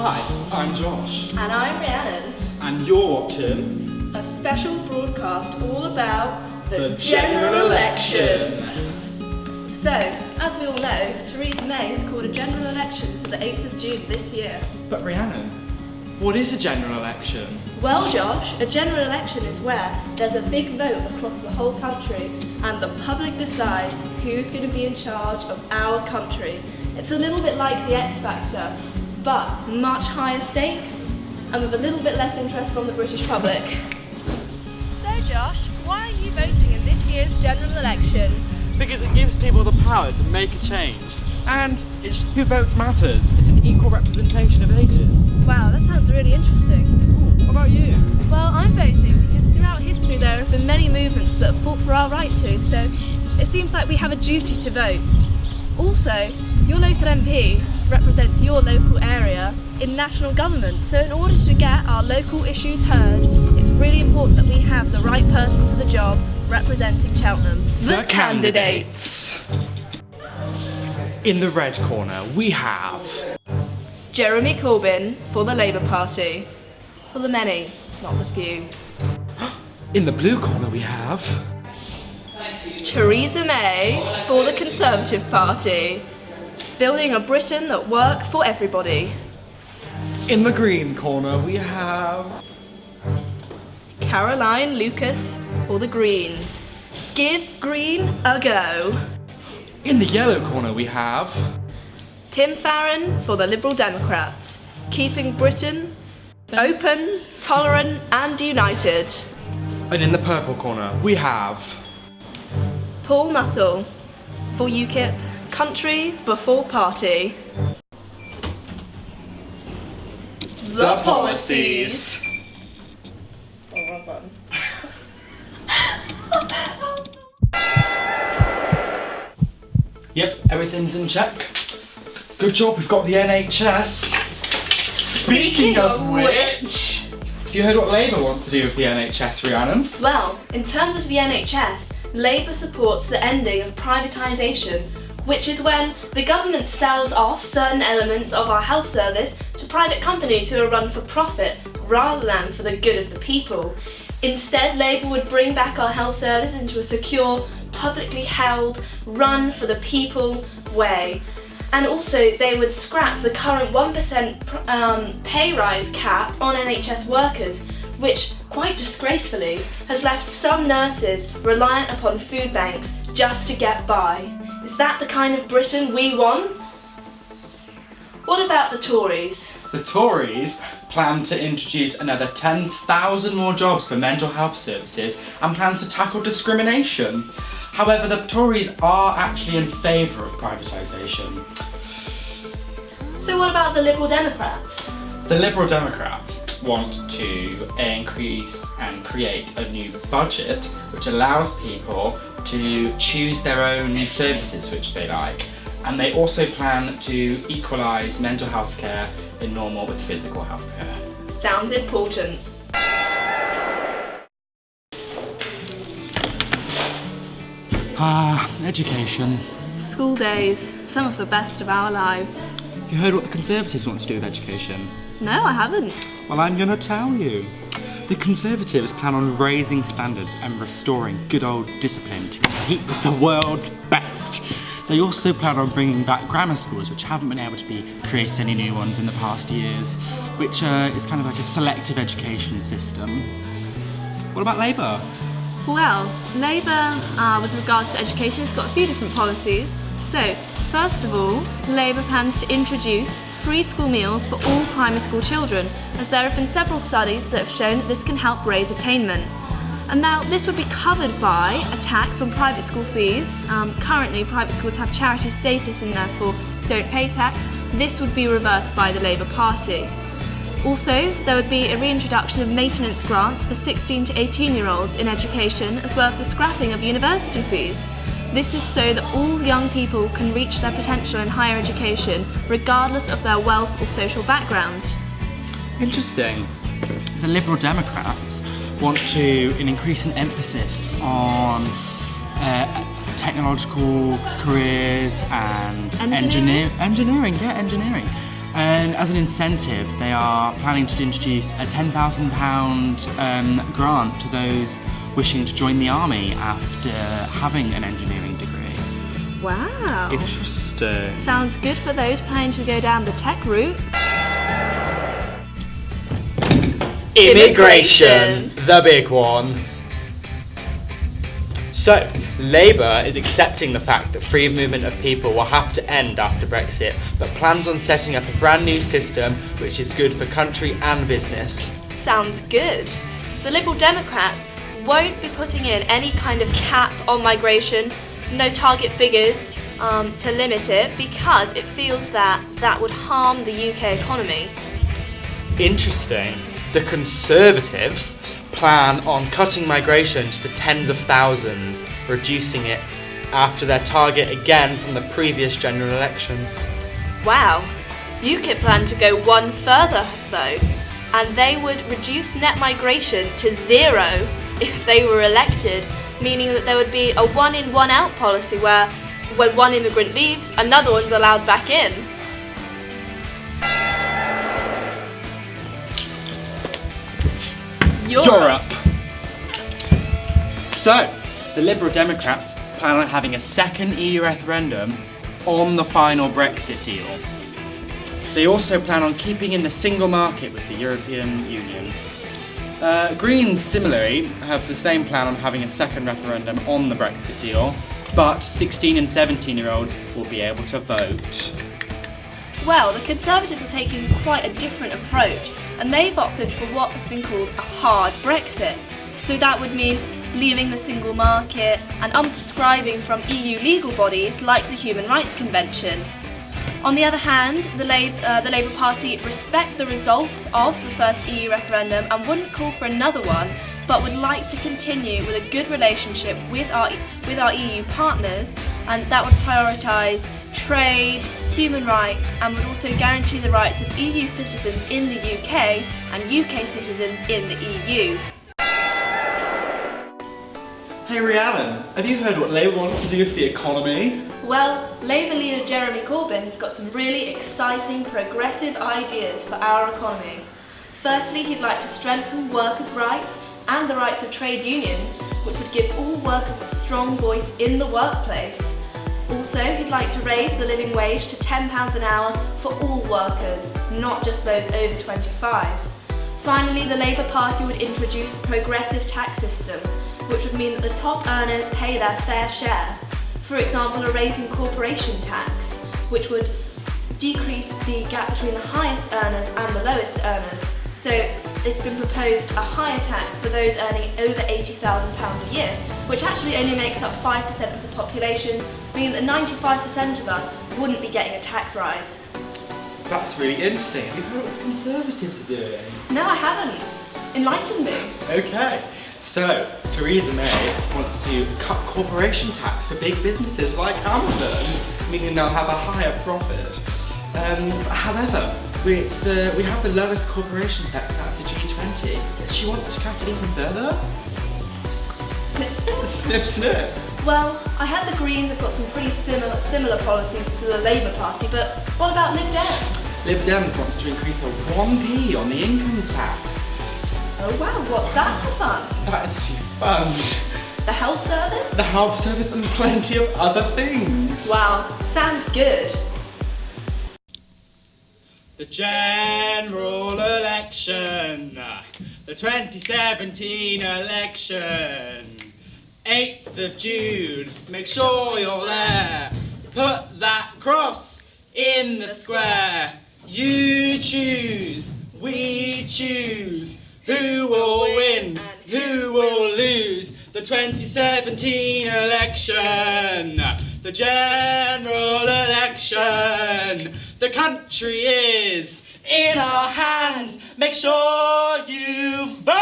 Hi, I'm Josh. And I'm Rhiannon. And you're watching A special broadcast all about the general election. So, as we all know, Theresa May has called a general election for the 8th of June this year. But Rhiannon, what is a general election? Well, Josh, a general election is where there's a big vote across the whole country and the public decide who's going to be in charge of our country. It's a little bit like the X Factor, but much higher stakes and with a little bit less interest from the British public. So, Josh, why are you voting in this year's general election? Because it gives people the power to make a change. And who votes matters. It's an equal representation of ages. Wow, that sounds really interesting. What about you? Well, I'm voting because throughout history there have been many movements that have fought for our right to, so it seems like we have a duty to vote. Also, your local MP represents your local area in national government, so in order to get our local issues heard, it's really important that we have the right person for the job representing Cheltenham. The candidates! In the red corner, we have Jeremy Corbyn for the Labour Party. For the many, not the few. In the blue corner, we have Theresa May for the Conservative Party. Building a Britain that works for everybody. In the green corner, we have Caroline Lucas for the Greens. Give Green a go. In the yellow corner, we have Tim Farron for the Liberal Democrats. Keeping Britain open, tolerant and united. And in the purple corner, we have Paul Nuttall for UKIP. Country before party. The policies. Oh, wrong button. Yep, everything's in check. Good job, we've got the NHS. Speaking of which, have you heard what Labour wants to do with the NHS, Rhiannon? Well, in terms of the NHS, Labour supports the ending of privatisation, which is when the government sells off certain elements of our health service to private companies who are run for profit rather than for the good of the people. Instead, Labour would bring back our health service into a secure, publicly held, run for the people way. And also, they would scrap the current 1% pay rise cap on NHS workers, which, quite disgracefully, has left some nurses reliant upon food banks just to get by. Is that the kind of Britain we want? What about the Tories? The Tories plan to introduce another 10,000 more jobs for mental health services and plans to tackle discrimination. However, the Tories are actually in favour of privatisation. So what about the Liberal Democrats? The Liberal Democrats want to increase and create a new budget which allows people to choose their own services which they like. And they also plan to equalise mental health care in normal with physical health care. Sounds important. Education. School days, some of the best of our lives. You heard what the Conservatives want to do with education? No, I haven't. Well, I'm going to tell you. The Conservatives plan on raising standards and restoring good old discipline to compete with the world's best. They also plan on bringing back grammar schools, which haven't been able to be created any new ones in the past years, which is kind of like a selective education system. What about Labour? Well, Labour, with regards to education, has got a few different policies. So, first of all, Labour plans to introduce free school meals for all primary school children, as there have been several studies that have shown that this can help raise attainment. And now this would be covered by a tax on private school fees. Currently, private schools have charity status and therefore don't pay tax. This would be reversed by the Labour Party. Also, there would be a reintroduction of maintenance grants for 16 to 18-year-olds in education, as well as the scrapping of university fees. This is so that all young people can reach their potential in higher education, regardless of their wealth or social background. Interesting. The Liberal Democrats want to increase an emphasis on technological careers and engineering. And as an incentive, they are planning to introduce a £10,000 grant to those wishing to join the army after having an engineering degree. Wow. Interesting. Sounds good for those planning to go down the tech route. Immigration, the big one. So, Labour is accepting the fact that free movement of people will have to end after Brexit, but plans on setting up a brand new system which is good for country and business. Sounds good. The Liberal Democrats won't be putting in any kind of cap on migration, no target figures to limit it, because it feels that that would harm the UK economy. Interesting. The Conservatives plan on cutting migration to the tens of thousands, reducing it after their target again from the previous general election. Wow. UKIP plan to go one further though, and they would reduce net migration to 0 if they were elected, meaning that there would be a one in, one out policy where when one immigrant leaves, another one's allowed back in. Europe. So, the Liberal Democrats plan on having a second EU referendum on the final Brexit deal. They also plan on keeping in the single market with the European Union. Greens, similarly, have the same plan on having a second referendum on the Brexit deal, but 16 and 17-year-olds will be able to vote. Well, the Conservatives are taking quite a different approach, and they've opted for what has been called a hard Brexit. So that would mean leaving the single market and unsubscribing from EU legal bodies like the Human Rights Convention. On the other hand, the Labour Party respect the results of the first EU referendum and wouldn't call for another one, but would like to continue with a good relationship with our EU partners, and that would prioritise trade, human rights, and would also guarantee the rights of EU citizens in the UK and UK citizens in the EU. Hey Rhiannon, have you heard what Labour wants to do with the economy? Well, Labour leader Jeremy Corbyn has got some really exciting progressive ideas for our economy. Firstly, he'd like to strengthen workers' rights and the rights of trade unions, which would give all workers a strong voice in the workplace. Also, he'd like to raise the living wage to £10 an hour for all workers, not just those over 25. Finally, the Labour Party would introduce a progressive tax system, which would mean that the top earners pay their fair share. For example, a raising corporation tax, which would decrease the gap between the highest earners and the lowest earners. So it's been proposed a higher tax for those earning over £80,000 a year, which actually only makes up 5% of the population, meaning that 95% of us wouldn't be getting a tax rise. That's really interesting. Have you heard what the Conservatives are doing? No, I haven't. Enlighten me. Okay, so Theresa May wants to cut corporation tax for big businesses like Amazon, meaning they'll have a higher profit. However, we have the lowest corporation tax out of the G20. She wants to cut it even further. Snip, snip. Snip, snip. Well, I heard the Greens have got some pretty similar policies to the Labour Party, but what about Lib Dem? Lib Dems wants to increase a 1p on the income tax. Oh wow, what's that for fun? That is actually fun. The health service? The health service and plenty of other things. Wow, sounds good. The general election, the 2017 election, 8th of June, make sure you're there to put that cross in the square. You choose, we choose, who will win, who will lose, the 2017 election, the general election. The country is in our hands, make sure you vote!